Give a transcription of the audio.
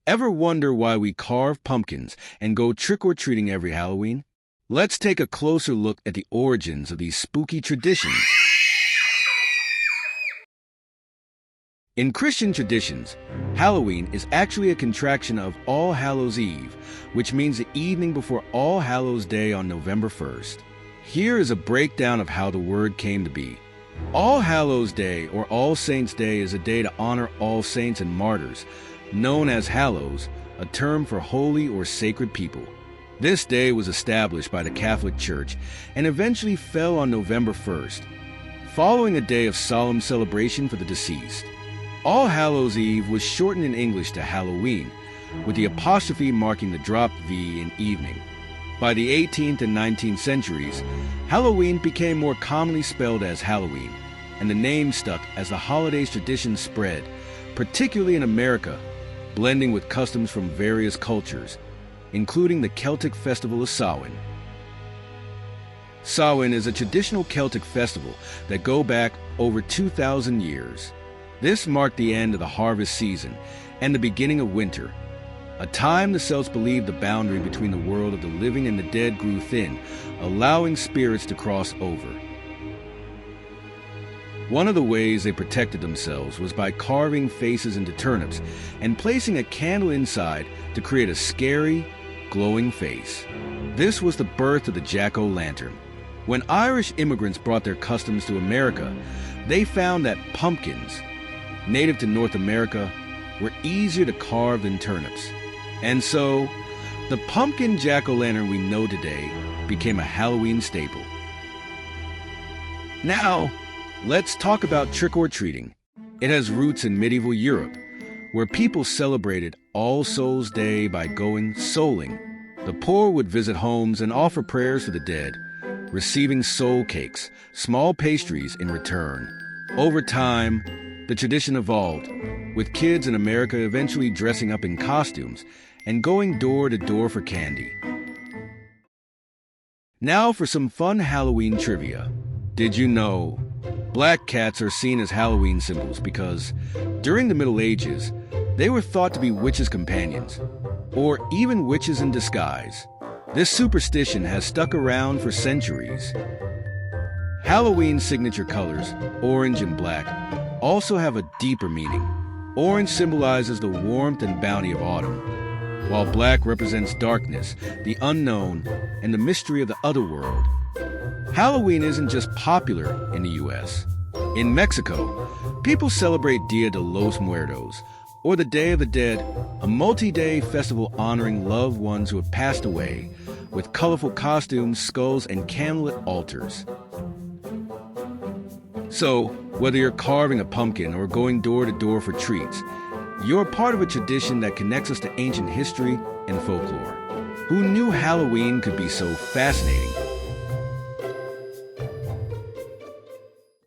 Ever wonder why we carve pumpkins and go trick-or-treating every Halloween? Let's take a closer look at the origins of these spooky traditions. In Christian traditions, Halloween is actually a contraction of All Hallows' Eve, which means the evening before All Hallows' Day on November 1st. Here is a breakdown of how the word came to be. All Hallows' Day or All Saints' Day is a day to honor all saints and martyrs, known as Hallows, a term for holy or sacred people. This day was established by the Catholic Church and eventually fell on November 1st, following a day of solemn celebration for the deceased. All Hallows' Eve was shortened in English to Halloween, with the apostrophe marking the dropped V in evening. By the 18th and 19th centuries, Halloween became more commonly spelled as Halloween, and the name stuck as the holiday's tradition spread, particularly in America, blending with customs from various cultures, including the Celtic festival of Samhain. Samhain is a traditional Celtic festival that goes back over 2,000 years. This marked the end of the harvest season and the beginning of winter, a time the Celts believed the boundary between the world of the living and the dead grew thin, allowing spirits to cross over. One of the ways they protected themselves was by carving faces into turnips and placing a candle inside to create a scary, glowing face. This was the birth of the jack-o'-lantern. When Irish immigrants brought their customs to America, they found that pumpkins, native to North America, were easier to carve than turnips. And so, the pumpkin jack-o'-lantern we know today became a Halloween staple. Now, let's talk about trick-or-treating. It has roots in medieval Europe, where people celebrated All Souls' Day by going souling. The poor would visit homes and offer prayers for the dead, receiving soul cakes, small pastries, in return. Over time, the tradition evolved, with kids in America eventually dressing up in costumes and going door to door for candy. Now for some fun Halloween trivia. Did you know black cats are seen as Halloween symbols because, during the Middle Ages, they were thought to be witches' companions, or even witches in disguise. This superstition has stuck around for centuries. Halloween's signature colors, orange and black, also have a deeper meaning. Orange symbolizes the warmth and bounty of autumn, while black represents darkness, the unknown, and the mystery of the otherworld. Halloween isn't just popular in the U.S. In Mexico, people celebrate Dia de los Muertos, or the Day of the Dead, a multi-day festival honoring loved ones who have passed away, with colorful costumes, skulls, and candlelit altars. So, whether you're carving a pumpkin or going door to door for treats, you're part of a tradition that connects us to ancient history and folklore. Who knew Halloween could be so fascinating?